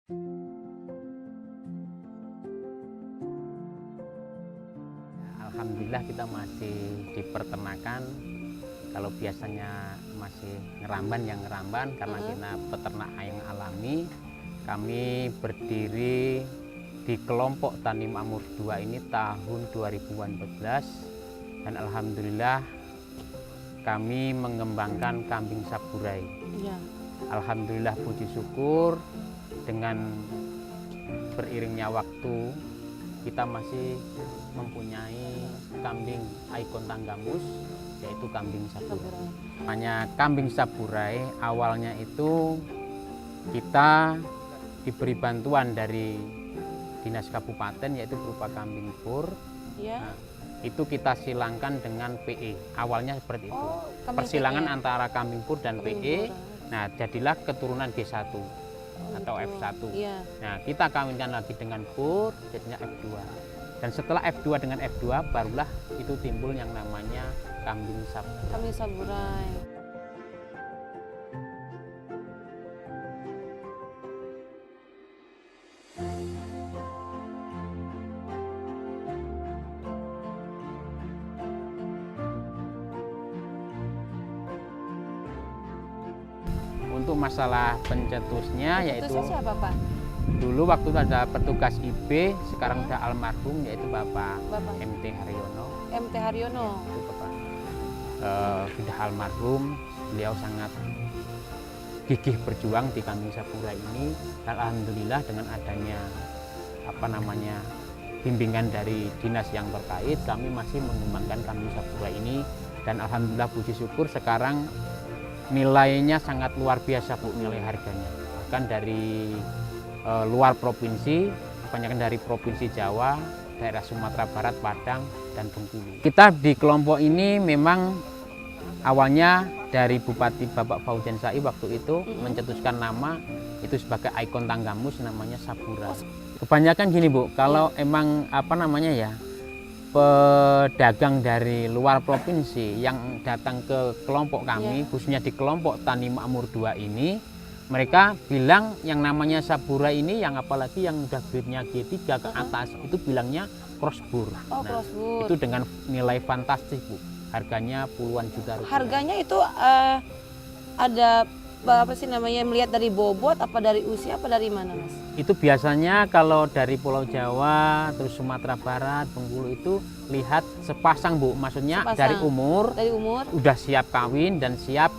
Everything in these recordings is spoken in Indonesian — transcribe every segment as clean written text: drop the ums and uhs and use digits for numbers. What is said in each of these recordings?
Alhamdulillah kita masih di peternakan. Kalau biasanya masih ngeramban yang ngeramban karena kita peternak yang alami. Kami berdiri di kelompok Tani Makmur 2 ini tahun 2014 dan alhamdulillah kami mengembangkan kambing saburai. Ya. Alhamdulillah puji syukur dengan beriringnya waktu kita masih mempunyai kambing ikon Tanggamus, yaitu kambing saburai. Hanya kambing saburai awalnya itu kita diberi bantuan dari dinas kabupaten, yaitu berupa kambing pur. Ya. Nah, itu kita silangkan dengan PE. Awalnya seperti itu. Oh, kambing Persilangan PE. antara kambing pur dan Kambing PE. pur. Nah, jadilah keturunan G1 atau Gitu. F1. Iya. Nah, kita kawinkan lagi dengan pur, jadinya F2. Dan setelah F2 dengan F2, barulah itu timbul yang namanya kambing saburai. Kambing saburai. Untuk masalah pencetusnya, yaitu Cetusnya siapa, Pak? dulu waktu itu ada petugas IB, sekarang sudah almarhum, yaitu Bapak Bapak MT Haryono. MT Haryono. Itu Bapak sudah almarhum, beliau sangat gigih berjuang di kambing saburai ini. Alhamdulillah dengan adanya bimbingan dari dinas yang terkait, kami masih mengembangkan kambing saburai ini dan alhamdulillah puji syukur sekarang nilainya sangat luar biasa, Bu, nilai harganya. Bahkan dari luar provinsi, kebanyakan dari provinsi Jawa, daerah Sumatera Barat, Padang, dan Bengkulu. Kita di kelompok ini memang awalnya dari Bupati Bapak Fauzan Sai waktu itu mencetuskan nama itu sebagai ikon Tanggamus, namanya saburai. Kebanyakan gini, Bu, kalau emang pedagang dari luar provinsi yang datang ke kelompok kami, khususnya di kelompok Tani Makmur 2 ini, mereka bilang yang namanya saburai ini, yang apalagi yang udah grade-nya G3 ke atas, itu bilangnya crossbur. Oh, Nah, crossbur. itu dengan nilai fantastis, Bu. Harganya puluhan juta rupiah. Harganya itu ada apa sih namanya, melihat dari bobot, apa dari usia, apa dari mana, Mas? Itu biasanya kalau dari Pulau Jawa, terus Sumatera Barat, Bengkulu itu lihat sepasang, Bu. Maksudnya Sepasang. dari umur Dari umur. udah siap kawin dan siap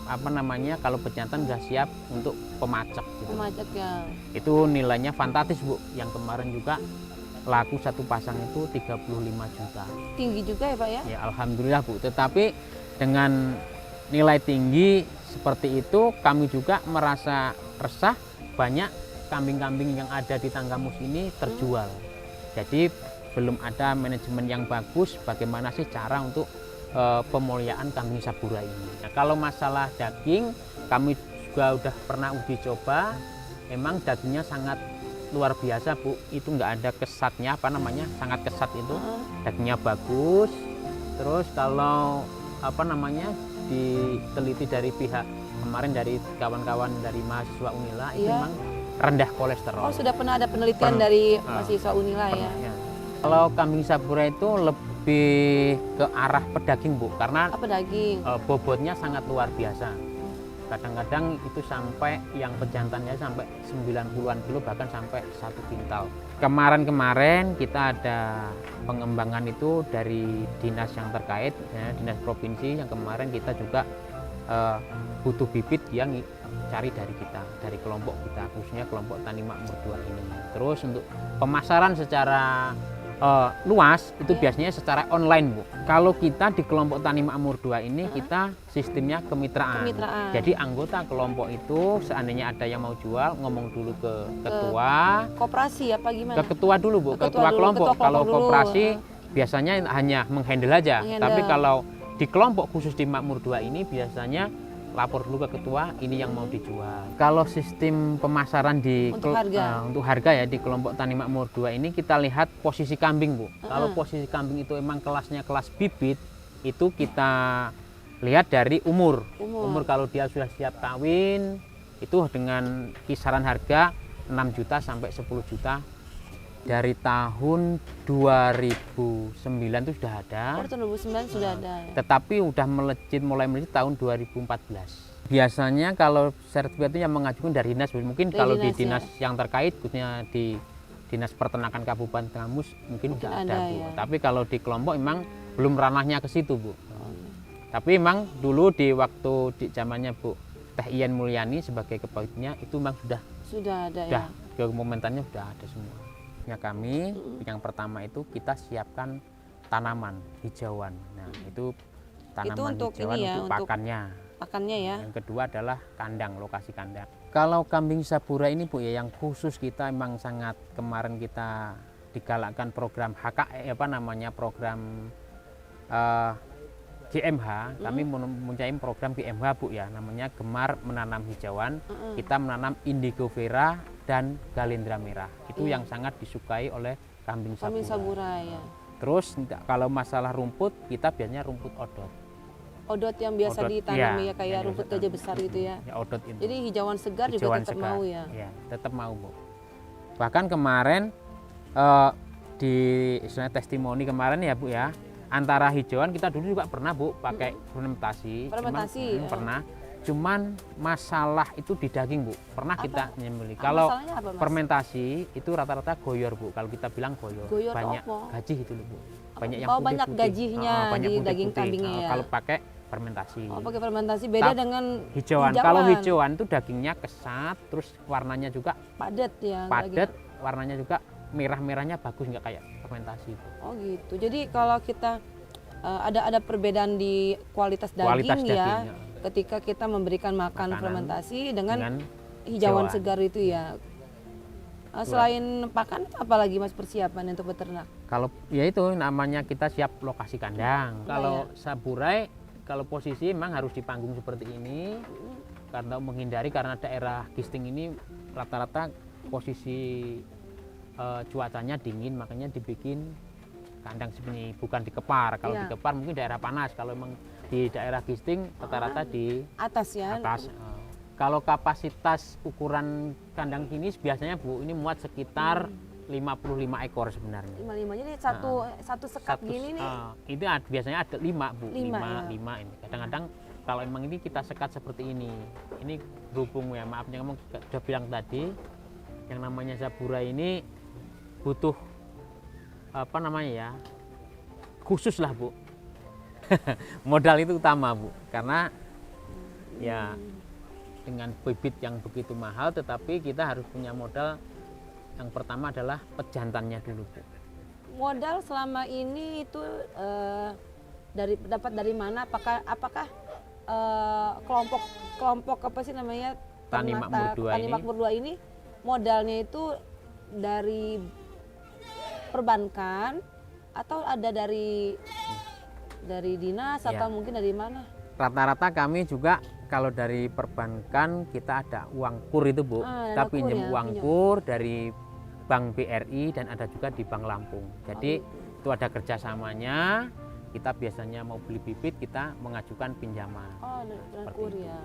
kalau pejantan udah siap untuk pemacak gitu. Pemajak ya. Itu nilainya fantastis, Bu. Yang kemarin juga laku satu pasang itu 35 juta. Tinggi juga ya, Pak ya? Ya alhamdulillah, Bu. Tetapi dengan nilai tinggi seperti itu kami juga merasa resah, banyak kambing-kambing yang ada di Tanggamus ini terjual. Jadi belum ada manajemen yang bagus bagaimana sih cara untuk pemuliaan kambing saburai ini. Nah, kalau masalah daging, kami juga udah pernah uji coba, memang dagingnya sangat luar biasa, Bu. Itu nggak ada kesatnya, sangat kesat itu. Dagingnya bagus. Terus kalau diteliti dari pihak kemarin dari kawan-kawan dari mahasiswa Unila, itu memang rendah kolesterol. Oh, sudah pernah ada penelitian dari mahasiswa Unila ya? Ya. Kalau kambing saburai itu lebih ke arah pedaging, Bu, karena Apa daging? bobotnya sangat luar biasa. Kadang-kadang itu sampai yang pejantannya sampai 90-an kilo, bahkan sampai 1 kintal. Kemarin kita ada pengembangan itu dari dinas yang terkait, ya, dinas provinsi yang kemarin kita juga butuh bibit yang cari dari kita, dari kelompok kita, khususnya kelompok Tani Makmur 2 ini. Terus untuk pemasaran secara luas itu biasanya secara online, Bu. Kalau kita di kelompok Tani Makmur 2 ini kita sistemnya kemitraan. Jadi anggota kelompok itu seandainya ada yang mau jual, ngomong dulu ke ketua. Koperasi apa gimana? Ke ketua dulu, Bu. Ketua kelompok. Kalau koperasi biasanya hanya menghandle aja. Tapi kalau di kelompok khusus di Makmur 2 ini biasanya lapor dulu ke ketua, ini yang mau dijual. Kalau sistem pemasaran untuk harga ya di kelompok Tani Makmur 2 ini kita lihat posisi kambing, Bu. Kalau posisi kambing itu emang kelasnya kelas bibit, itu kita lihat dari umur. Umur kalau dia sudah siap kawin, itu dengan kisaran harga 6 juta sampai 10 juta. Dari tahun 2009 itu sudah ada. Oh, tahun 2009 sudah ada ya. Tetapi udah mulai melejit tahun 2014. Biasanya kalau sertifikat itu yang mengajukan dari dinas, mungkin Dari kalau di dinas, dinas yang terkait, khususnya di Dinas Peternakan Kabupaten Kamus mungkin Mungkin sudah ada, ada, Bu. ya. Tapi kalau di kelompok memang belum ranahnya ke situ, Bu. Tapi memang dulu di waktu di zamannya Bu Teh Ian Mulyani sebagai kepalanya itu memang Sudah ada sudah ya. dokumentannya sudah ada semua. Ya kami yang pertama itu kita siapkan tanaman hijauan. Nah, itu tanaman untuk hijauan ini ya, untuk untuk pakannya. Pakannya ya. Yang kedua adalah kandang, lokasi kandang. Kalau kambing sabura ini Bu ya, yang khusus kita memang sangat kemarin kita digalakkan program HKE program GMH. Kami mempunyai program GMH Bu ya, namanya Gemar Menanam Hijauan. Kita menanam indigo vera dan galindra merah. Itu yang sangat disukai oleh kambing sabura. Kambing sabura ya. Terus kalau masalah rumput, kita biasanya rumput odot. Odot yang biasa Odot, ditanam iya, ya, kayak yang rumput biasa gajah besar gitu ya. Ya odot itu. Jadi hijauan segar juga Hijauan tetap segar. mau ya. Ya, tetap mau Bu. Bahkan kemarin di istilahnya testimoni kemarin ya Bu ya, antara hijauan kita dulu juga pernah Bu pakai fermentasi. Fermentasi, ya. Pernah. Cuman masalah itu di daging Bu. Pernah kita nyembeli. Kalau Masalahnya apa, Mas? fermentasi itu rata-rata goyor Bu. Kalau kita bilang goyor, Goyor tuh banyak apa? gajih itu loh Bu. Banyak yang Oh, banyak putih-putih. gajihnya Banyak di putih-putih. daging kambingnya ya. Kalau pakai fermentasi. Oh, pakai fermentasi beda dengan hijauan. Kalau hijauan itu dagingnya kesat, terus warnanya juga padat ya. padat, warnanya juga merah-merahnya bagus, nggak kayak fermentasi Bu. Oh gitu. Jadi kalau kita ada perbedaan di kualitas Kualitas daging ya. dagingnya. Ketika kita memberikan makan Makanan fermentasi dengan hijauan. hijauan segar itu ya. Selain pakan, apalagi Mas persiapan untuk beternak? Kalau ya itu namanya kita siap lokasi kandang. Kalau saburai, kalau posisi memang harus di panggung seperti ini karena menghindari, karena daerah Gisting ini rata-rata posisi cuacanya dingin, makanya dibikin kandang seperti ini, bukan dikepar. Kalau dikepar mungkin daerah panas. Kalau memang di daerah Gisting rata-rata di atas ya. Atas. Kalau kapasitas ukuran kandang ini biasanya Bu ini muat sekitar 55 ekor sebenarnya. 55, jadi satu sekat gini nih. Itu biasanya ada 5 Bu. 5 ya. ini. Kadang-kadang kalau emang ini kita sekat seperti ini. Ini berhubung ya, maaf yang ngomong sudah bilang tadi, yang namanya sabura ini butuh apa namanya ya, khusus lah Bu. Modal itu utama Bu, karena ya dengan bibit yang begitu mahal, tetapi kita harus punya modal. Yang pertama adalah pejantannya dulu Bu. Modal selama ini itu dapat dari mana? Apakah kelompok apa sih namanya, Tani Makmur 2 ini modalnya itu dari perbankan atau ada dari dinas atau mungkin dari mana? Rata-rata kami juga kalau dari perbankan kita ada uang kur itu Bu, kita pinjam uang kur dari Bank BRI dan ada juga di Bank Lampung. Jadi itu ada kerjasamanya. Kita biasanya mau beli bibit, kita mengajukan pinjaman. Oh, kur ya.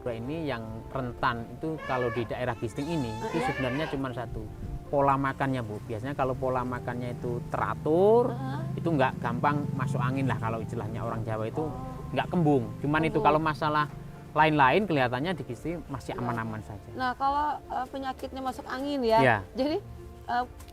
Ini yang rentan itu kalau di daerah Gisting ini itu sebenarnya cuma satu, pola makannya Bu. Biasanya kalau pola makannya itu teratur, itu nggak gampang masuk angin lah, kalau istilahnya orang Jawa itu nggak kembung. Cuman itu kalau masalah lain-lain kelihatannya di Gisting masih aman-aman saja. Nah, kalau penyakitnya masuk angin ya. Jadi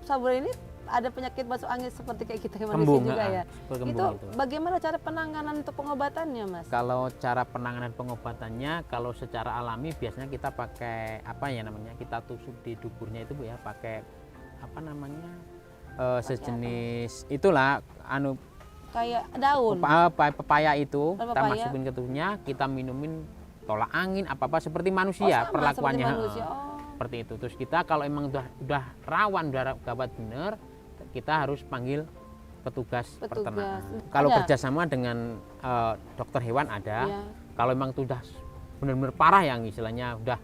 sabura ini ada penyakit masuk angin seperti kayak kita manusia juga ya. Itu bagaimana cara penanganan untuk pengobatannya, Mas? Kalau cara penanganan pengobatannya, kalau secara alami biasanya kita pakai apa ya namanya? Kita tusuk di duburnya itu Bu ya, pakai apa namanya? Sejenis itulah kayak daun. Pepaya itu kita masukin ke tubuhnya, kita minumin tolak angin apa-apa seperti manusia perlakuannya. Seperti itu. Terus kita kalau emang udah rawan, udah gawat bener, kita harus panggil petugas peternakan. Kalau kerjasama dengan dokter hewan ada. Kalau emang sudah benar-benar parah yang istilahnya udah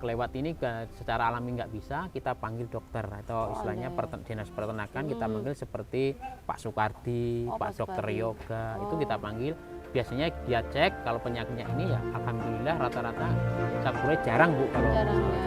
kelewat ini secara alami nggak bisa, kita panggil dokter atau istilahnya dinas peternakan kita panggil seperti Pak Sukardi, Pak Dokter Yoga, itu kita panggil. Biasanya dia cek kalau penyakitnya ini ya alhamdulillah rata-rata sabura jarang Bu kalau. Jarang ya.